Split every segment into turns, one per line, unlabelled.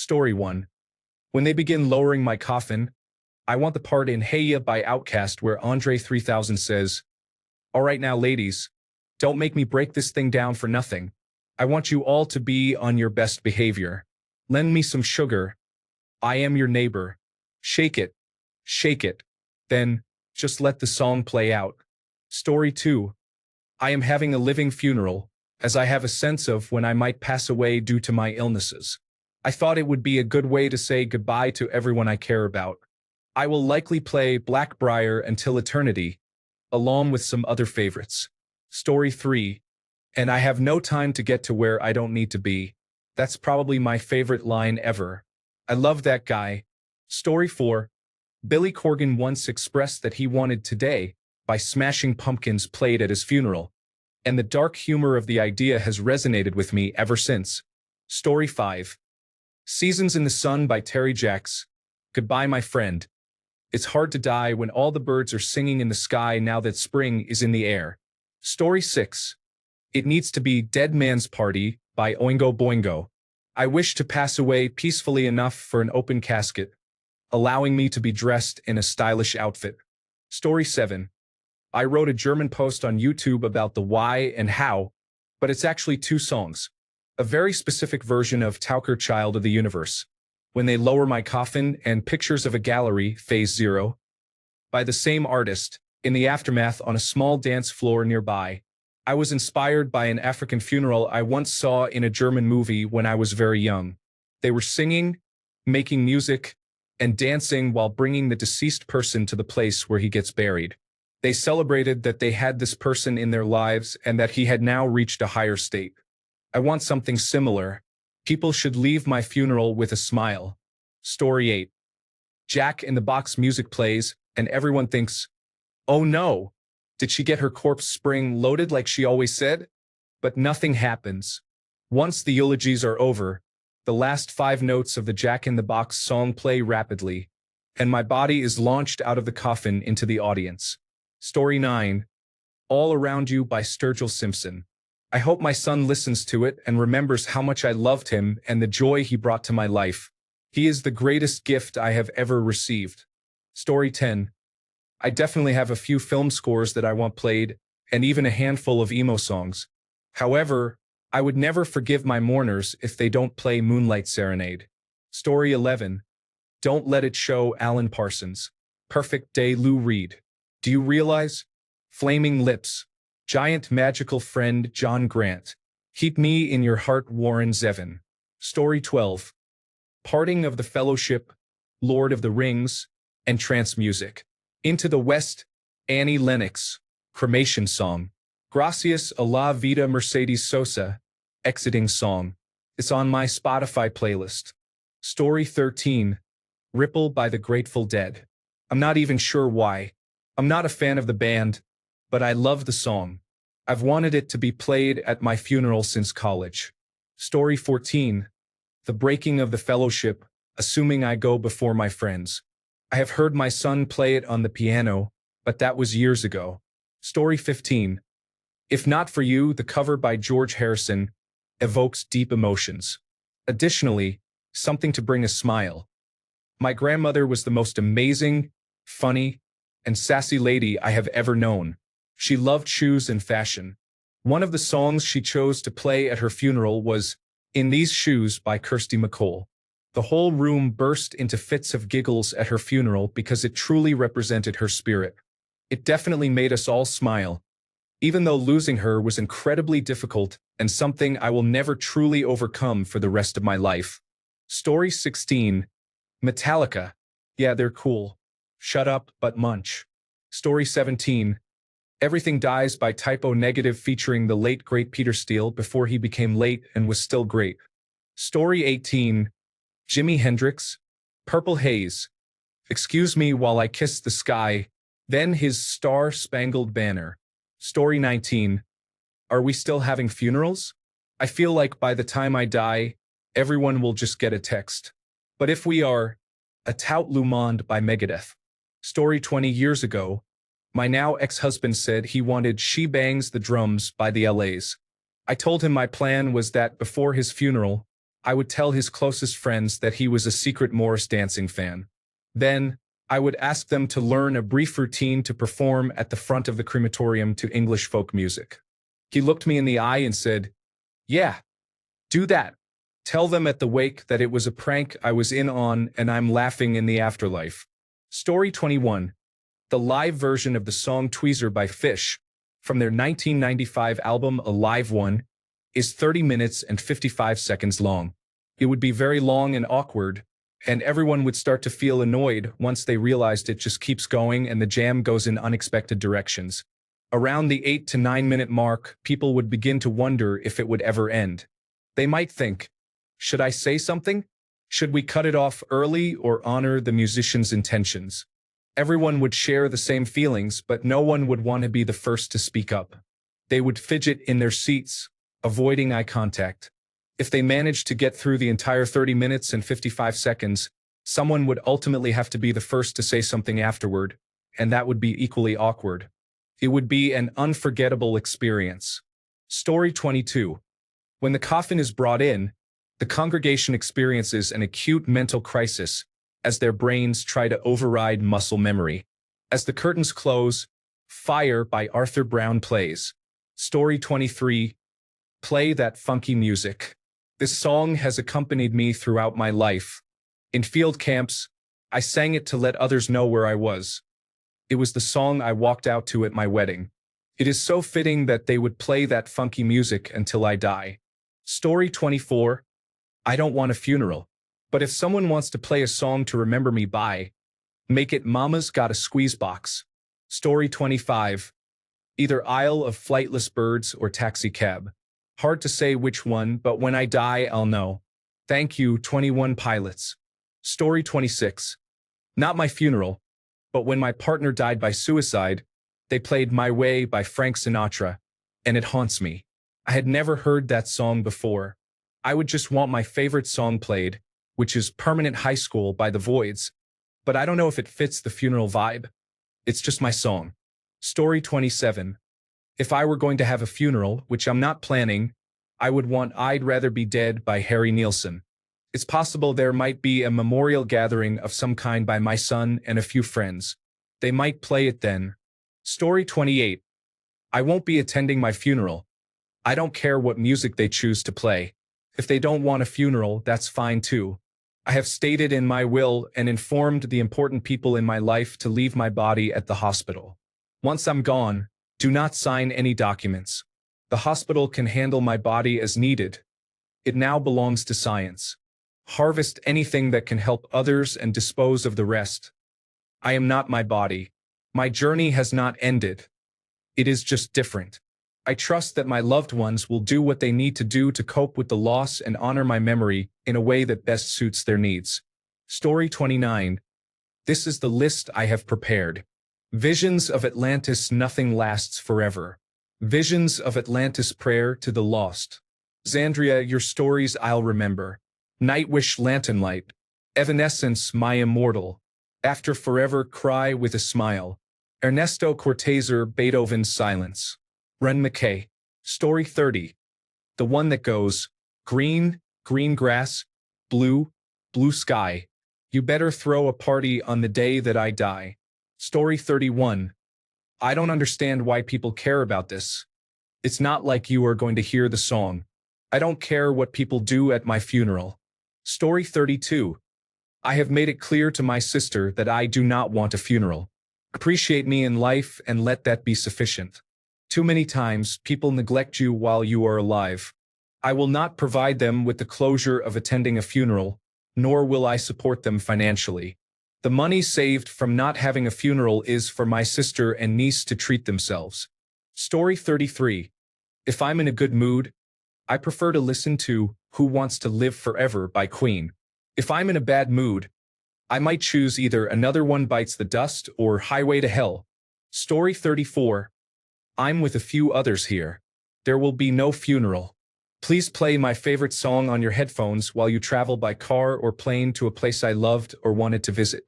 Story 1. When they begin lowering my coffin, I want the part in Hey Ya by Outkast where Andre 3000 says, "All right now ladies, don't make me break this thing down for nothing. I want you all to be on your best behavior. Lend me some sugar. I am your neighbor. Shake it. Shake it. Then, just let the song play out." Story 2. I am having a living funeral, as I have a sense of when I might pass away due to my illnesses. I thought it would be a good way to say goodbye to everyone I care about. I will likely play Blackbriar until eternity, along with some other favorites. Story 3. And I have no time to get to where I don't need to be. That's probably my favorite line ever. I love that guy. Story 4. Billy Corgan once expressed that he wanted Today by Smashing Pumpkins played at his funeral, and the dark humor of the idea has resonated with me ever since. Story 5. Seasons in the Sun by Terry Jacks. Goodbye, my friend. It's hard to die when all the birds are singing in the sky now that spring is in the air. Story 6. It Needs to Be Dead Man's Party by Oingo Boingo. I wish to pass away peacefully enough for an open casket, allowing me to be dressed in a stylish outfit. Story 7. I wrote a German post on YouTube about the why and how, but it's actually two songs. A very specific version of Taucher Child of the Universe, When They Lower My Coffin, and Pictures of a Gallery, Phase 0, by the same artist, in the aftermath on a small dance floor nearby. I was inspired by an African funeral I once saw in a German movie when I was very young. They were singing, making music, and dancing while bringing the deceased person to the place where he gets buried. They celebrated that they had this person in their lives and that he had now reached a higher state. I want something similar. People should leave my funeral with a smile. Story 8. Jack in the Box music plays, and everyone thinks, "Oh no, did she get her corpse spring-loaded like she always said?" But nothing happens. Once the eulogies are over, the last 5 notes of the Jack in the Box song play rapidly, and my body is launched out of the coffin into the audience. Story 9. All Around You by Sturgill Simpson. I hope my son listens to it and remembers how much I loved him and the joy he brought to my life. He is the greatest gift I have ever received. Story 10. I definitely have a few film scores that I want played, and even a handful of emo songs. However, I would never forgive my mourners if they don't play Moonlight Serenade. Story 11. Don't Let It Show Alan Parsons. Perfect Day Lou Reed. Do you realize? Flaming Lips. Giant Magical Friend John Grant. Keep Me in Your Heart Warren Zevon. Story 12. Parting of the Fellowship, Lord of the Rings, and Trance Music. Into the West, Annie Lennox. Cremation Song. Gracias a la Vida Mercedes Sosa. Exiting Song. It's on my Spotify playlist. Story 13. Ripple by the Grateful Dead. I'm not even sure why. I'm not a fan of the band, but I love the song. I've wanted it to be played at my funeral since college. Story 14. The Breaking of the Fellowship, Assuming I Go Before My Friends. I have heard my son play it on the piano, but that was years ago. Story 15. If Not For You, the cover by George Harrison, evokes deep emotions. Additionally, Something to Bring a Smile. My grandmother was the most amazing, funny, and sassy lady I have ever known. She loved shoes and fashion. One of the songs she chose to play at her funeral was In These Shoes by Kirsty MacColl. The whole room burst into fits of giggles at her funeral because it truly represented her spirit. It definitely made us all smile, even though losing her was incredibly difficult and something I will never truly overcome for the rest of my life. Story 16. Metallica. Yeah, they're cool. Shut Up, But Munch. Story 17. Everything Dies by Typo Negative featuring the late great Peter Steele before he became late and was still great. Story 18. Jimi Hendrix. Purple Haze. Excuse Me While I Kiss the Sky, then His Star-Spangled Banner. Story 19. Are we still having funerals? I feel like by the time I die, everyone will just get a text. But if we are, A Tout Le Monde by Megadeth. Story 20 years ago, my now ex-husband said he wanted She Bangs the Drums by the LAs. I told him my plan was that before his funeral, I would tell his closest friends that he was a secret Morris dancing fan. Then, I would ask them to learn a brief routine to perform at the front of the crematorium to English folk music. He looked me in the eye and said, "Yeah, do that. Tell them at the wake that it was a prank I was in on and I'm laughing in the afterlife." Story 21. The live version of the song Tweezer by Fish, from their 1995 album A Live One, is 30 minutes and 55 seconds long. It would be very long and awkward, and everyone would start to feel annoyed once they realized it just keeps going and the jam goes in unexpected directions. Around the 8 to 9 minute mark, people would begin to wonder if it would ever end. They might think, should I say something? Should we cut it off early or honor the musician's intentions? Everyone would share the same feelings, but no one would want to be the first to speak up. They would fidget in their seats, avoiding eye contact. If they managed to get through the entire 30 minutes and 55 seconds, someone would ultimately have to be the first to say something afterward, and that would be equally awkward. It would be an unforgettable experience. Story 22. When the coffin is brought in, the congregation experiences an acute mental crisis as their brains try to override muscle memory. As the curtains close, Fire by Arthur Brown plays. Story 23. Play that funky music. This song has accompanied me throughout my life. In field camps, I sang it to let others know where I was. It was the song I walked out to at my wedding. It is so fitting that they would play that funky music until I die. Story 24. I don't want a funeral. But if someone wants to play a song to remember me by, make it Mama's Got a Squeeze Box. Story 25. Either Isle of Flightless Birds or Taxi Cab. Hard to say which one, but when I die, I'll know. Thank you, 21 Pilots. Story 26. Not my funeral, but when my partner died by suicide, they played My Way by Frank Sinatra, and it haunts me. I had never heard that song before. I would just want my favorite song played, which is Permanent High School by The Voids, but I don't know if it fits the funeral vibe. It's just my song. Story 27. If I were going to have a funeral, which I'm not planning, I would want I'd Rather Be Dead by Harry Nilsson. It's possible there might be a memorial gathering of some kind by my son and a few friends. They might play it then. Story 28. I won't be attending my funeral. I don't care what music they choose to play. If they don't want a funeral, that's fine too. I have stated in my will and informed the important people in my life to leave my body at the hospital. Once I'm gone, do not sign any documents. The hospital can handle my body as needed. It now belongs to science. Harvest anything that can help others and dispose of the rest. I am not my body. My journey has not ended. It is just different. I trust that my loved ones will do what they need to do to cope with the loss and honor my memory in a way that best suits their needs. Story 29. This is the list I have prepared. Visions of Atlantis. Nothing lasts forever. Visions of Atlantis. Prayer to the Lost. Xandria. Your stories I'll remember. Nightwish. Lantern Light. Evanescence. My Immortal. After Forever. Cry with a Smile. Ernesto Cortázar. Beethoven's Silence. Ren McKay. Story 30. The one that goes, green, green grass, blue, blue sky. You better throw a party on the day that I die. Story 31. I don't understand why people care about this. It's not like you are going to hear the song. I don't care what people do at my funeral. Story 32. I have made it clear to my sister that I do not want a funeral. Appreciate me in life and let that be sufficient. Too many times, people neglect you while you are alive. I will not provide them with the closure of attending a funeral, nor will I support them financially. The money saved from not having a funeral is for my sister and niece to treat themselves. Story 33. If I'm in a good mood, I prefer to listen to Who Wants to Live Forever by Queen. If I'm in a bad mood, I might choose either Another One Bites the Dust or Highway to Hell. Story 34. I'm with a few others here. There will be no funeral. Please play my favorite song on your headphones while you travel by car or plane to a place I loved or wanted to visit.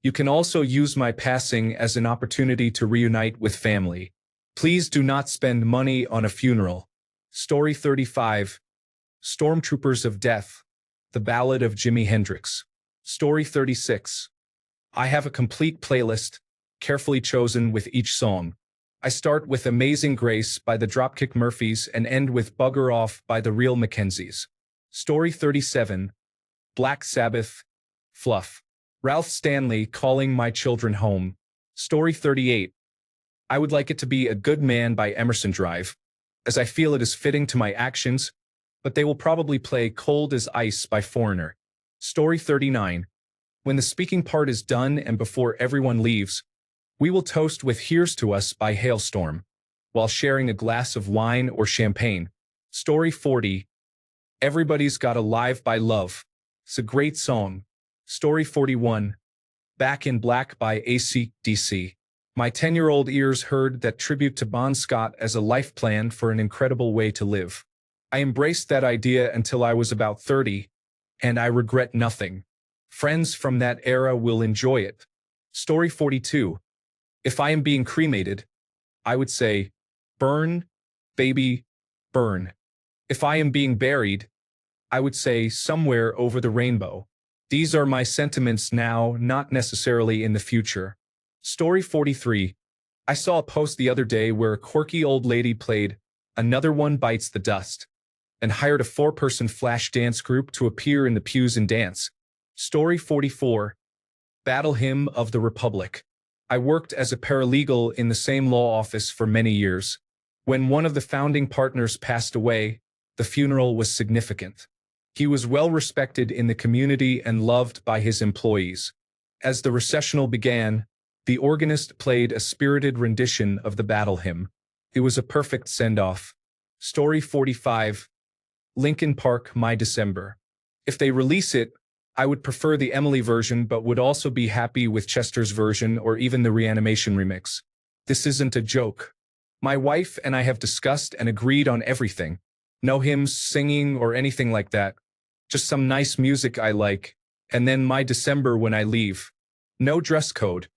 You can also use my passing as an opportunity to reunite with family. Please do not spend money on a funeral. Story 35. Stormtroopers of Death. The Ballad of Jimi Hendrix. Story 36. I have a complete playlist, carefully chosen with each song. I start with Amazing Grace by the Dropkick Murphys and end with Bugger Off by the Real Mackenzies. Story 37. Black Sabbath. Fluff. Ralph Stanley, Calling My Children Home. Story 38. I Would Like It to Be a Good Man by Emerson Drive, as I feel it is fitting to my actions, but they will probably play Cold as Ice by Foreigner. Story 39. When the speaking part is done and before everyone leaves, we will toast with Here's to Us by Hailstorm, while sharing a glass of wine or champagne. Story 40. Everybody's Got a Live by Love. It's a great song. Story 41. Back in Black by AC/DC. My 10-year-old ears heard that tribute to Bon Scott as a life plan for an incredible way to live. I embraced that idea until I was about 30, and I regret nothing. Friends from that era will enjoy it. Story 42. If I am being cremated, I would say, burn, baby, burn. If I am being buried, I would say somewhere over the rainbow. These are my sentiments now, not necessarily in the future. Story 43. I saw a post the other day where a quirky old lady played Another One Bites the Dust and hired a 4-person flash dance group to appear in the pews and dance. Story 44. Battle Hymn of the Republic. I worked as a paralegal in the same law office for many years. When one of the founding partners passed away, the funeral was significant. He was well respected in the community and loved by his employees. As the recessional began, the organist played a spirited rendition of the battle hymn. It was a perfect send-off. Story 45. Linkin Park, My December. If they release it, I would prefer the Emily version but would also be happy with Chester's version or even the Reanimation remix. This isn't a joke. My wife and I have discussed and agreed on everything. No hymns, singing, or anything like that. Just some nice music I like, and then My December when I leave. No dress code.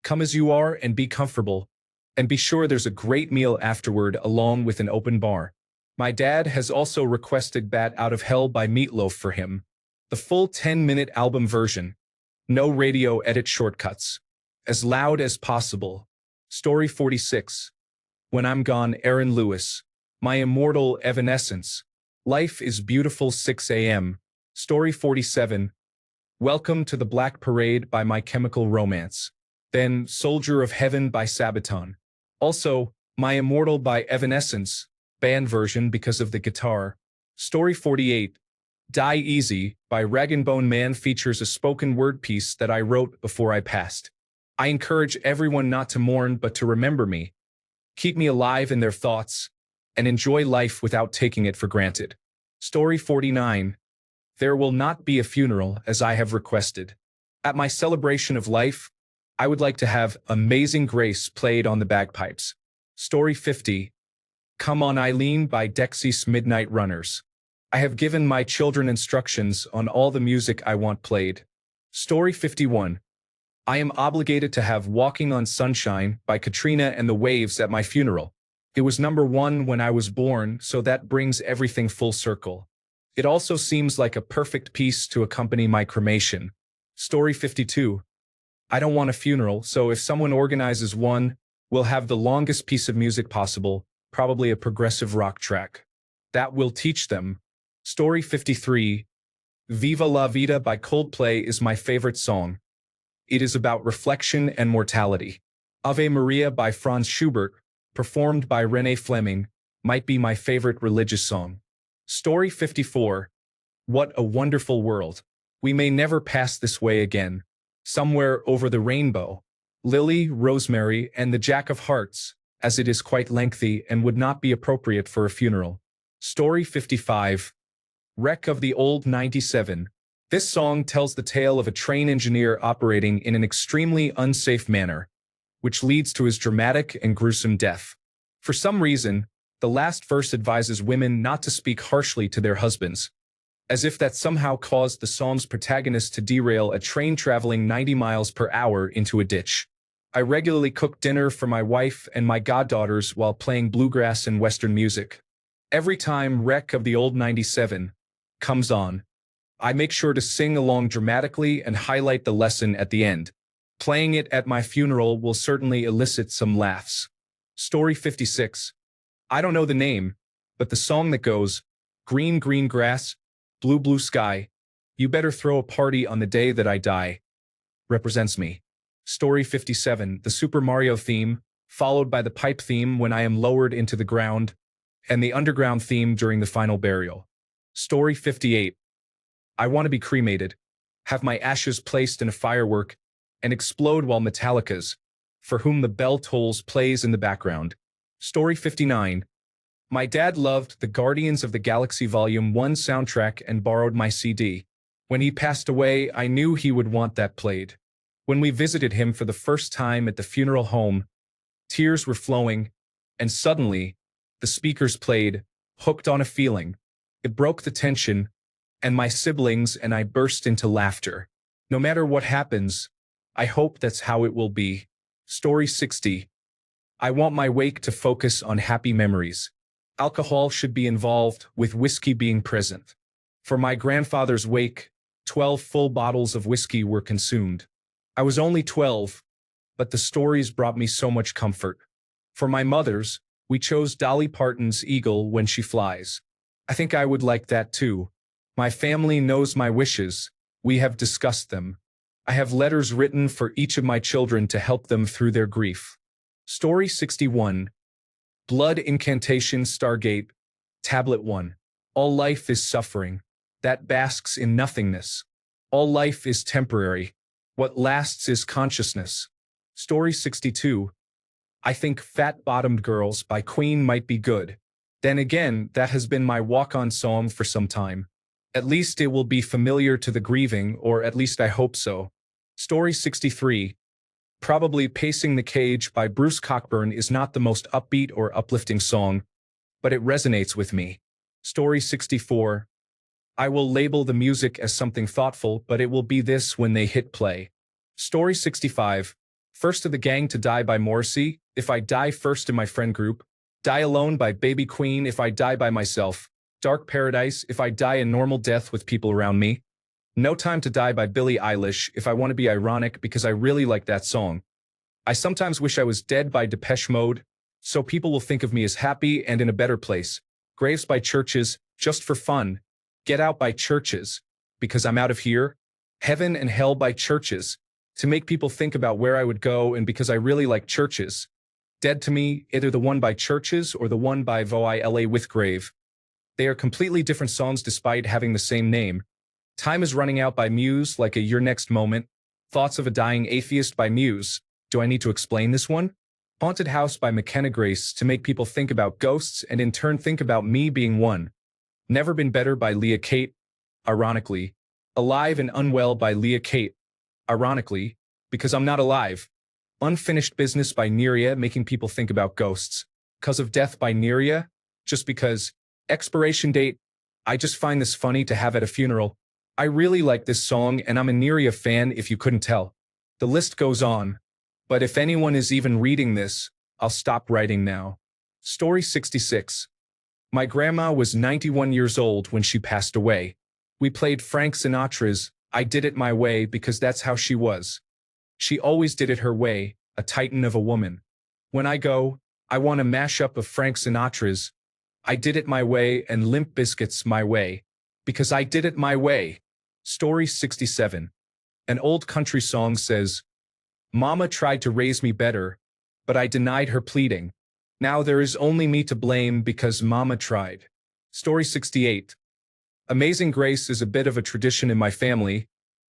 Come as you are and be comfortable. And be sure there's a great meal afterward along with an open bar. My dad has also requested Bat Out of Hell by Meatloaf for him. The full 10-minute album version. No radio edit shortcuts. As loud as possible. Story 46. When I'm Gone, Aaron Lewis. My Immortal Evanescence. Life is Beautiful 6 a.m. Story 47. Welcome to the Black Parade by My Chemical Romance. Then Soldier of Heaven by Sabaton. Also, My Immortal by Evanescence, band version because of the guitar. Story 48. Die Easy by Rag and Bone Man features a spoken word piece that I wrote before I passed. I encourage everyone not to mourn but to remember me, keep me alive in their thoughts, and enjoy life without taking it for granted. Story 49. There will not be a funeral as I have requested. At my celebration of life, I would like to have Amazing Grace played on the bagpipes. Story 50. Come On Eileen by Dexys Midnight Runners. I have given my children instructions on all the music I want played. Story 51. I am obligated to have Walking on Sunshine by Katrina and the Waves at my funeral. It was number 1 when I was born, so that brings everything full circle. It also seems like a perfect piece to accompany my cremation. Story 52. I don't want a funeral, so if someone organizes one, we'll have the longest piece of music possible, probably a progressive rock track. That will teach them. Story 53. Viva La Vida by Coldplay is my favorite song. It is about reflection and mortality. Ave Maria by Franz Schubert, performed by Renee Fleming, might be my favorite religious song. Story 54. What a Wonderful World. We may never pass this way again. Somewhere Over the Rainbow. Lily, Rosemary, and the Jack of Hearts, as it is quite lengthy and would not be appropriate for a funeral. Story 55. Wreck of the Old 97. This song tells the tale of a train engineer operating in an extremely unsafe manner, which leads to his dramatic and gruesome death. For some reason, the last verse advises women not to speak harshly to their husbands, as if that somehow caused the song's protagonist to derail a train traveling 90 miles per hour into a ditch. I regularly cook dinner for my wife and my goddaughters while playing bluegrass and Western music. Every time Wreck of the Old 97 comes on, I make sure to sing along dramatically and highlight the lesson at the end. Playing it at my funeral will certainly elicit some laughs. Story 56. I don't know the name, but the song that goes, green, green grass, blue, blue sky, you better throw a party on the day that I die, represents me. Story 57. The Super Mario theme, followed by the pipe theme when I am lowered into the ground, and the underground theme during the final burial. Story 58. I want to be cremated, have my ashes placed in a firework, and explode while Metallica's For Whom the Bell Tolls plays in the background. Story 59. My dad loved the Guardians of the Galaxy Volume 1 soundtrack and borrowed my CD. When he passed away, I knew he would want that played. When we visited him for the first time at the funeral home, tears were flowing, and suddenly, the speakers played, Hooked on a Feeling. It broke the tension, and my siblings and I burst into laughter. No matter what happens, I hope that's how it will be. Story 60. I want my wake to focus on happy memories. Alcohol should be involved, with whiskey being present. For my grandfather's wake, 12 full bottles of whiskey were consumed. I was only 12, but the stories brought me so much comfort. For my mother's, we chose Dolly Parton's Eagle When She Flies. I think I would like that too. My family knows my wishes. We have discussed them. I have letters written for each of my children to help them through their grief. Story 61. Blood Incantation Stargate, Tablet 1. All life is suffering. That basks in nothingness. All life is temporary. What lasts is consciousness. Story 62. I think Fat-Bottomed Girls by Queen might be good. Then again, that has been my walk-on song for some time. At least it will be familiar to the grieving, or at least I hope so. Story 63. Probably Pacing the Cage by Bruce Cockburn is not the most upbeat or uplifting song, but it resonates with me. Story 64. I will label the music as something thoughtful, but it will be this when they hit play. Story 65. First of the Gang to Die by Morrissey, If I Die First in My Friend Group. Die Alone by Baby Queen, If I Die by Myself. Dark Paradise, If I Die a Normal Death with People Around Me. No Time to Die by Billie Eilish, if I want to be ironic because I really like that song. I sometimes wish I was dead by Depeche Mode, so people will think of me as happy and in a better place. Graves by Churches, Just for Fun. Get Out by Churches, because I'm out of here. Heaven and Hell by Churches, to make people think about where I would go and because I really like Churches. Dead to Me, either the one by Churches or the one by Voila with Grave. They are completely different songs despite having the same name. Time is Running Out by Muse, like a Your Next Moment. Thoughts of a Dying Atheist by Muse. Do I need to explain this one? Haunted House by McKenna Grace, to make people think about ghosts and in turn think about me being one. Never Been Better by Leah Kate, ironically. Alive and Unwell by Leah Kate, ironically, because I'm not alive. Unfinished Business by Neria, making people think about ghosts. Cause of Death by Neria, just because. Expiration Date, I just find this funny to have at a funeral. I really like this song and I'm a Neria fan if you couldn't tell. The list goes on. But if anyone is even reading this, I'll stop writing now. Story 66. My grandma was 91 years old when she passed away. We played Frank Sinatra's I Did It My Way because that's how she was. She always did it her way, a titan of a woman. When I go, I want a mashup of Frank Sinatra's I Did It My Way and Limp Bizkit's My Way, because I did it my way. Story 67. An old country song says, Mama tried to raise me better, but I denied her pleading. Now there is only me to blame because Mama tried. Story 68. Amazing Grace is a bit of a tradition in my family,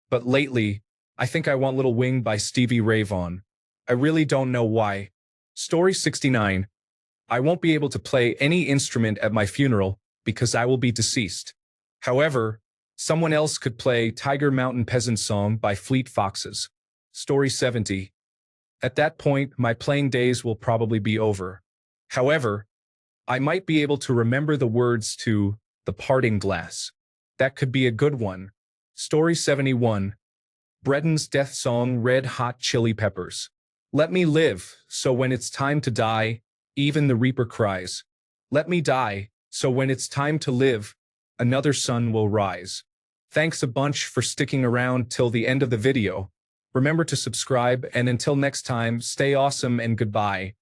but lately, I think I want Little Wing by Stevie Ray Vaughan. I really don't know why. Story 69. I won't be able to play any instrument at my funeral because I will be deceased. However, someone else could play Tiger Mountain Peasant Song by Fleet Foxes. Story 70. At that point, my playing days will probably be over. However, I might be able to remember the words to The Parting Glass. That could be a good one. Story 71. Breden's death song Red Hot Chili Peppers. Let me live, so when it's time to die, even the reaper cries. Let me die, so when it's time to live, another sun will rise. Thanks a bunch for sticking around till the end of the video. Remember to subscribe, and until next time, stay awesome and goodbye.